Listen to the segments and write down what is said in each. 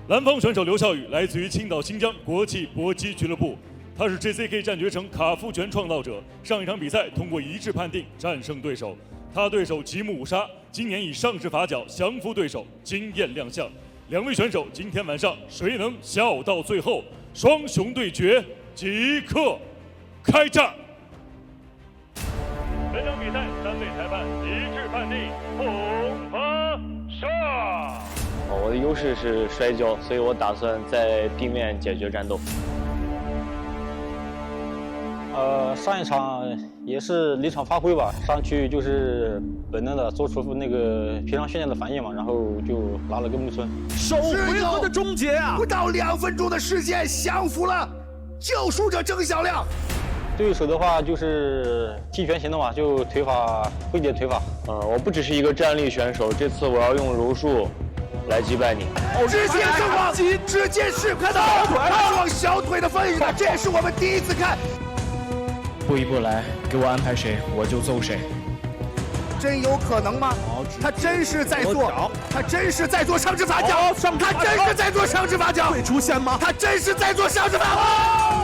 蓝方选手刘孝宇来自于青岛新疆国际搏击俱乐部，他是 Jck 战觉城卡夫拳创造者。上一场比赛通过一致判定战胜对手，他对手吉木五杀今年以上肢法脚降服对手，惊艳亮相。两位选手今天晚上谁能笑到最后？双雄对决即刻开战！本场比赛3位裁判一致判定红发杀。我的优势是摔跤，所以我打算在地面解决战斗。上一场也是临场发挥吧，上去就是本能的做出那个平常训练的反应嘛，然后就拿了个木村。首回合的终结啊！不到2分钟的时间，降服了救赎者郑晓亮。对手的话就是踢拳型的嘛，就腿法会点腿法。我不只是一个站立选手，这次我要用柔术来击败你。直接正往，直接是看到他是往小腿的分的，这也是我们第一次看。步一步来，给我安排谁我就揍谁。真有可能吗？他真是在做，他真是在做上肢法脚，他真是在做上肢法脚，会出现吗？他真是在做上肢法脚。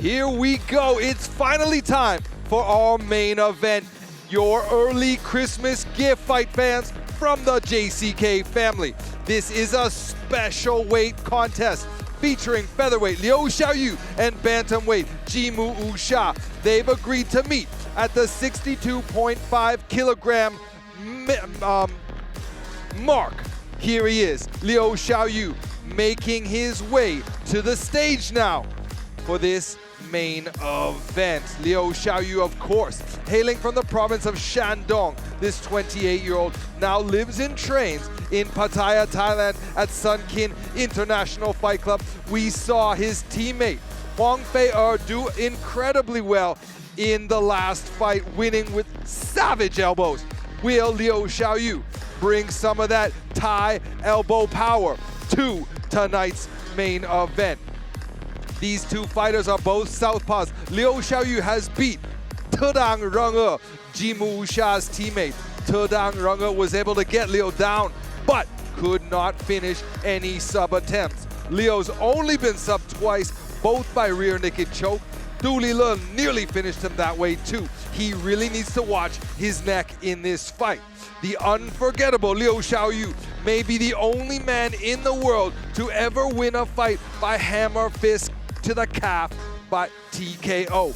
Here we go. It's finally time for our main event. Your early Christmas gift, fight fans, from the JCK family. This is a special weight contest featuring featherweight Liu Xiaoyu and bantamweight Jimu Usha. They've agreed to meet at the 62.5 kilogram mark. Here he is, Liu Xiaoyu, making his way to the stage now for this main event. Liu Xiaoyu, of course, hailing from the province of Shandong. This 28-year-old now lives and trains in Pattaya, Thailand at Sunkin International Fight Club. We saw his teammate Huang Fei-er do incredibly well in the last fight, winning with savage elbows. Will Liu Xiaoyu bring some of that Thai elbow power to tonight's main event? These two fighters are both southpaws. Liu Xiaoyu has beat Tedang Renge, Jimu Usha's teammate. Tedang Renge was able to get Liu down, but could not finish any sub attempts. Liu's only been subbed twice, both by rear naked choke. Du Lilun nearly finished him that way too. He really needs to watch his neck in this fight. The unforgettable Liu Xiaoyu may be the only man in the world to ever win a fight by hammer fist to the calf by TKO.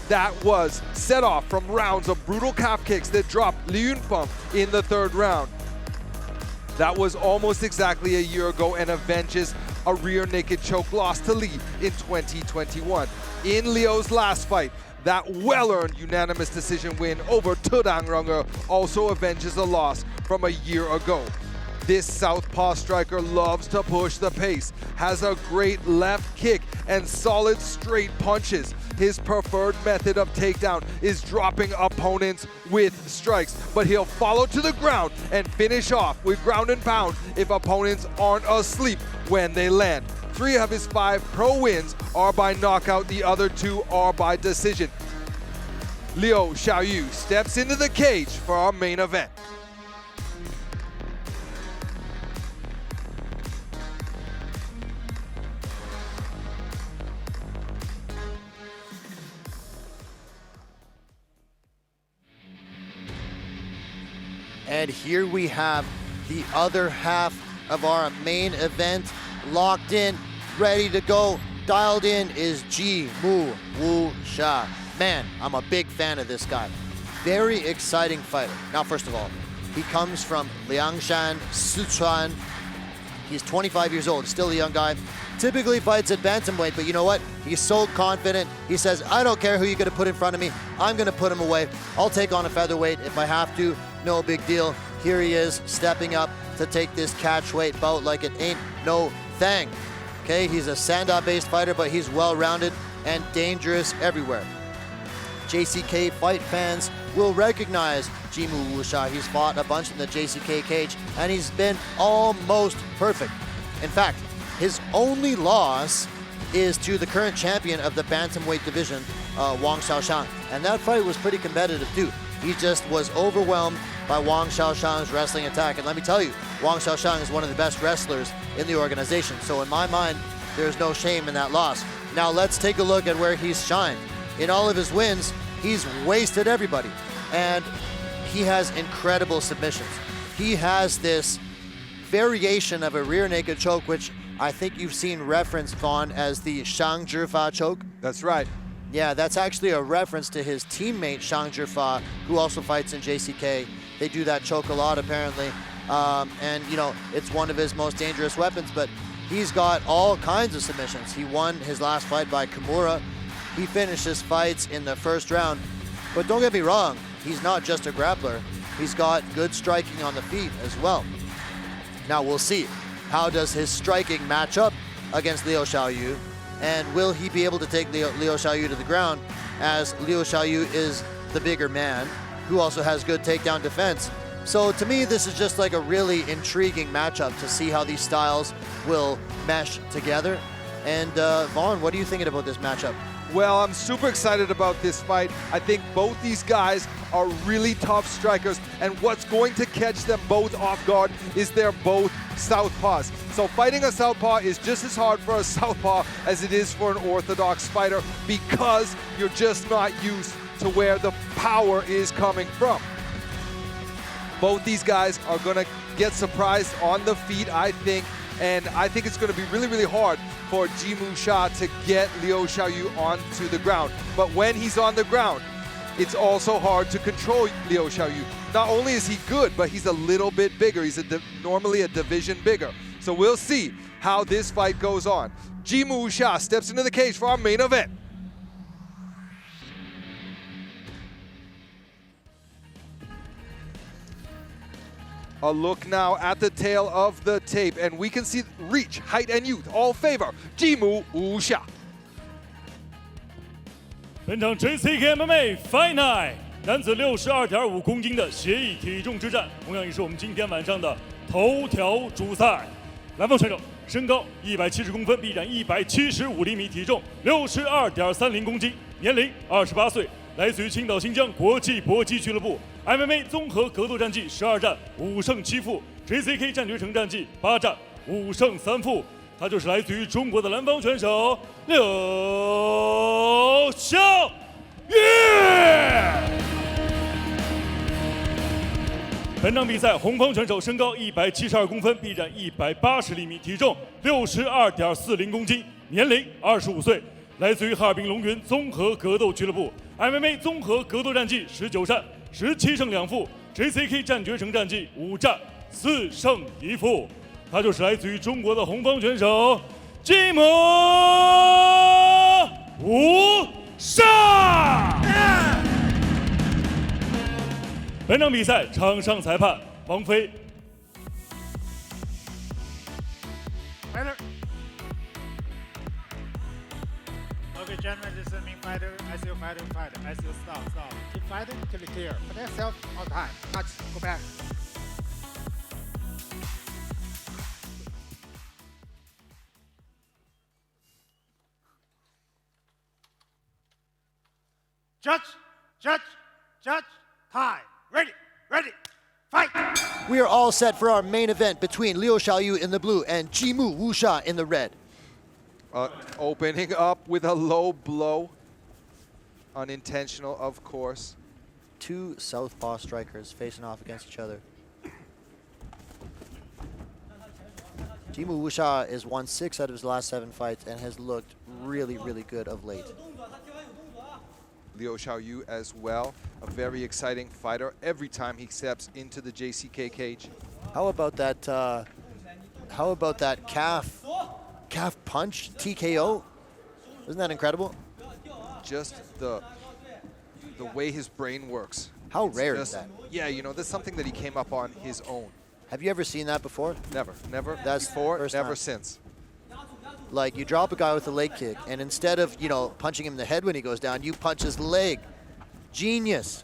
That was set off from rounds of brutal calf kicks that dropped Li Yunfeng in the 3rd round. That was almost exactly a year ago and avenges a rear naked choke loss to Li in 2021. In Liu's last fight, that well-earned unanimous decision win over Tedang Renge also avenges a loss from a year ago. This southpaw striker loves to push the pace, has a great left kick and solid straight punches. His preferred method of takedown is dropping opponents with strikes, but he'll follow to the ground and finish off with ground and pound if opponents aren't asleep when they land. 3 of his 5 pro wins are by knockout, the other 2 are by decision. Liu Xiaoyu steps into the cage for our main event. And here we have the other half of our main event locked in, ready to go. Dialed in is Jimu Usha. Man, I'm a big fan of this guy. Very exciting fighter. Now, first of all, he comes from Liangshan, Sichuan. He's 25 years old, still a young guy. typically fights at bantamweight, but you know what? He's so confident. He says, I don't care who you're going to put in front of me. I'm going to put him away. I'll take on a featherweight if I have to. No big deal. Here he is stepping up to take this catchweight bout like it ain't no thing. Okay, he's a Sanda-based fighter, but he's well-rounded and dangerous everywhere. JCK fight fans will recognize Jimu Wusha. He's fought a bunch in the JCK cage, and he's been almost perfect. In fact, his only loss is to the current champion of the bantamweight division, Wang Xiaoshan. And that fight was pretty competitive too. He just was overwhelmed by Wang Xiaoshan's wrestling attack. And let me tell you, Wang Xiaoshan is one of the best wrestlers in the organization. So in my mind, there's no shame in that loss. Now let's take a look at where he's shined. In all of his wins, he's wasted everybody. And he has incredible submissions. He has this variation of a rear naked choke, which I think you've seen referenced on as the Shang Zhifa choke. That's right. Yeah, that's actually a reference to his teammate Shang Zhifa, who also fights in JCK. They do that choke a lot, apparently. And, you know, it's one of his most dangerous weapons, but he's got all kinds of submissions. He won his last fight by Kimura. He finished his fights in the first round. But don't get me wrong, he's not just a grappler. He's got good striking on the feet as well. Now we'll see. How does his striking match up against Liu Xiaoyu? And will he be able to take Liu Xiaoyu to the ground, as Liu Xiaoyu is the bigger man, who also has good takedown defense. So to me, this is just like a really intriguing matchup to see how these styles will mesh together. And Vaughn, what are you thinking about this matchup? Well, I'm super excited about this fight. I think both these guys are really tough strikers, and what's going to catch them both off guard is they're both southpaws. So fighting a southpaw is just as hard for a southpaw as it is for an orthodox fighter, because you're just not used to where the power is coming from. Both these guys are gonna get surprised on the feet, I think, and I think it's gonna be really, really hard for Jimu Sha to get Liu Xiaoyu onto the ground. But when he's on the ground, it's also hard to control Liu Xiaoyu. Not only is he good, but he's a little bit bigger. He's normally a division bigger. So we'll see how this fight goes on. Jimu Sha steps into the cage for our main event. A look now at the tail of the tape, and we can see reach, height, and youth all favor Jimu Wusha. 本场 JCK MMA Fight Night 男子62.5公斤的协议体重之战，同样也是我们今天晚上的头条主赛。蓝方选手身高170公分，臂展175厘米，体重62.30公斤，年龄28岁，来自于青岛新疆国际搏击俱乐部。MMA 综合格斗战绩12战5胜7负 ，JCK 战觉城战绩8战5胜3负。他就是来自于中国的蓝方选手刘晓月。本场比赛红方选手身高172公分，臂展180厘米，体重62.40公斤，年龄25岁，来自于哈尔滨龙云综合格斗俱乐部。MMA 综合格斗战绩19战17胜2负 ，JCK 战觉城战绩5战4胜1负。他就是来自于中国的红方选手吉木五杀。本场比赛场上裁判王飞。Okay, gentlemen, this is a main fighter. I see you fighter, fighter. I see you stop. Keep fighting till it's clear. Protect yourself all the time. Touch, go back. Judge, time. Ready, fight! We are all set for our main event between Liu Xiaoyu in the blue and Jimu Wusha in the red. Opening up with a low blow. Unintentional, of course. Two southpaw strikers facing off against each other. Jimu Wusha has won 6 out of his last 7 fights and has looked really, really good of late. Liu Xiaoyu as well, a very exciting fighter every time he steps into the JCK cage. How about that? How about that calf calf punch TKO. Isn't that incredible? Just the way his brain works. How rare is that? Yeah, you know, that's something that he came up on his own. Have you ever seen that before? Never That's before, first never time. Since. Like, you drop a guy with a leg kick, and instead of, you know, punching him in the head when he goes down, you punch his leg. Genius.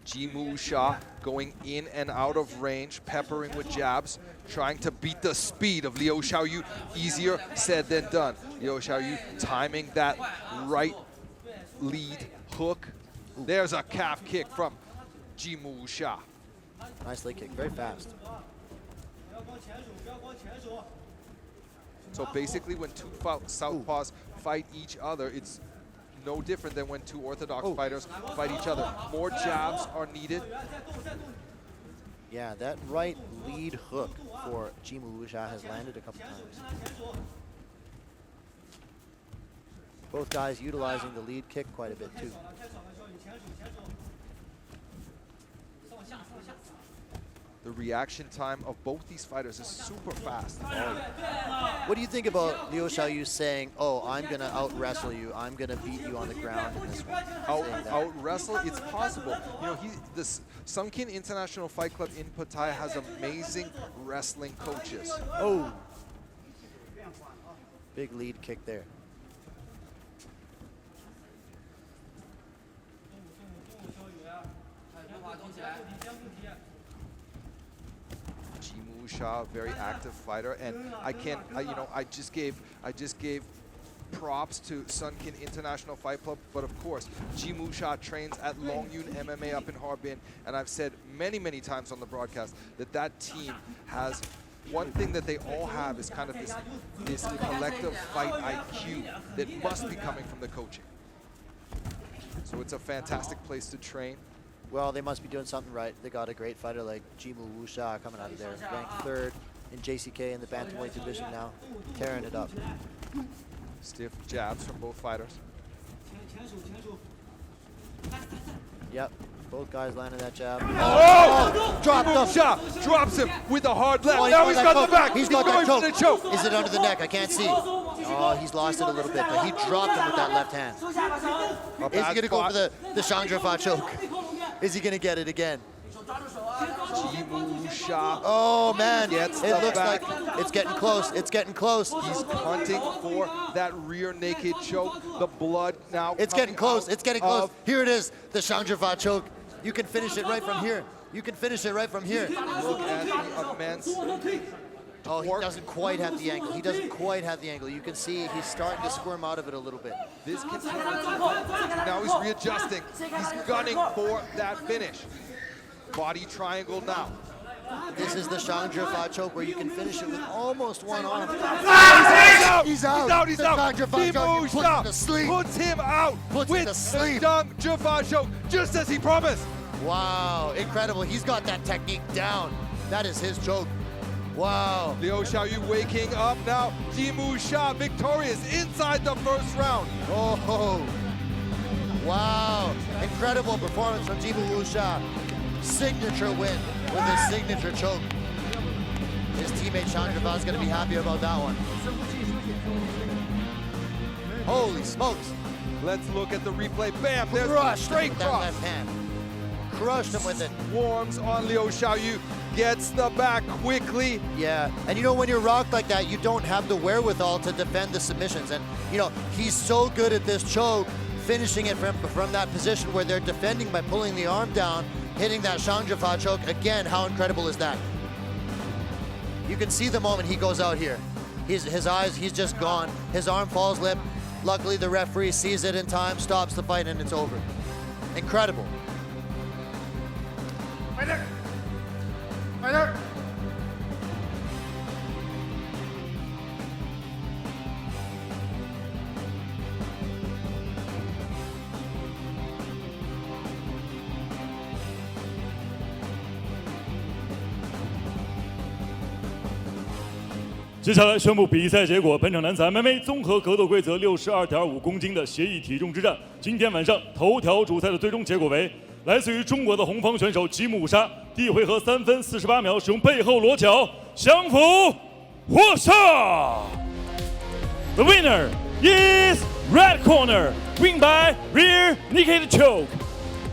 Jimu Sha going in and out of range, peppering with jabs, trying to beat the speed of Liu Xiaoyu. Easier said than done. Liu Xiaoyu timing that right lead hook. There's a calf kick from Jimu Sha. Nice leg kick, very fast. So basically when two southpaws fight each other, it's no different than when two orthodox fighters fight each other. More jabs are needed. Yeah, that right lead hook for Jimu Wuxia has landed a couple times. Both guys utilizing the lead kick quite a bit too. The reaction time of both these fighters is super fast. What do you think about Liu Xiaoyu saying, "Oh, I'm gonna out wrestle you. I'm gonna beat you on the ground in this one"? Out wrestle, it's possible. You know, this Sunkin International Fight Club in Pattaya has amazing wrestling coaches. Oh, big lead kick there. Jimu Sha, very active fighter, and I just gave props to Sunkin International Fight Club, but of course, Jimu Sha trains at Longyun MMA up in Harbin, and I've said many, many times on the broadcast that team has one thing that they all have is kind of this collective fight IQ that must be coming from the coaching. So it's a fantastic place to train. Well, they must be doing something right. They got a great fighter like Jimu Wuxia coming out of there, ranked 3rd in JCK in the bantamweight division now, tearing it up. Stiff jabs from both fighters. Yep, both guys landed that jab. Oh! Dropped him. Shot drops him with a hard left. Oh, Now he's got choke. the back. He's got going that for the choke. Is it under the neck? I can't see. Oh, he's lost it a little bit, but he dropped him with that left hand. Is he going to go for the Chandra Fa choke? Is he going to get it again? Jimu Sha. Oh, man. It looks like it's getting close. It's getting close. He's hunting for that rear naked choke. The blood now. It's getting close. It's getting close. Here it is, the Chandra Fa choke. You can finish it right from here. You can finish it right from here. Look at the immense. Oh, he doesn't quite have the angle. He doesn't quite have the angle. You can see he's starting to squirm out of it a little bit. This continues. Now he's readjusting. He's gunning for that finish. Body triangle now. This is the Chandra Fa choke where you can finish it with almost one arm. He's out! He's out! He's The out! Chandra Fa choke puts him to sleep. Puts him out Puts with him to sleep. the Chandra Fa choke, just as he promised. Wow, incredible. He's got that technique down. That is his choke. Wow. Liu Xiaoyu waking up now. Jimu Sha victorious inside the first round. Oh, wow. Incredible performance from Jimu Wuxia. Signature win with his signature choke. His teammate Chandra Fa is going to be happy about that one. Holy smokes. Let's look at the replay. Bam, there's Crushed straight him with that cross. left hand. Crushed him with it. Warms on Liu Xiaoyu, gets the back quickly. Yeah, and you know, when you're rocked like that, you don't have the wherewithal to defend the submissions. And, you know, he's so good at this choke, finishing it from that position where they're defending by pulling the arm down, hitting that Chandra Fa choke. Again, how incredible is that? You can see the moment he goes out here. His eyes, he's just gone. His arm falls limp. Luckily, the referee sees it in time, stops the fight, and it's over. Incredible. Fighter! Fighter!接下来宣布比赛结果。本场男子 MMA 综合格斗规则62.5公斤的协议体重之战，今天晚上头条主赛的最终结果为来自于中国的红方选手吉木五杀，第一回合3分48秒使用背后裸绞降服获胜。The winner is red corner, win by rear naked choke.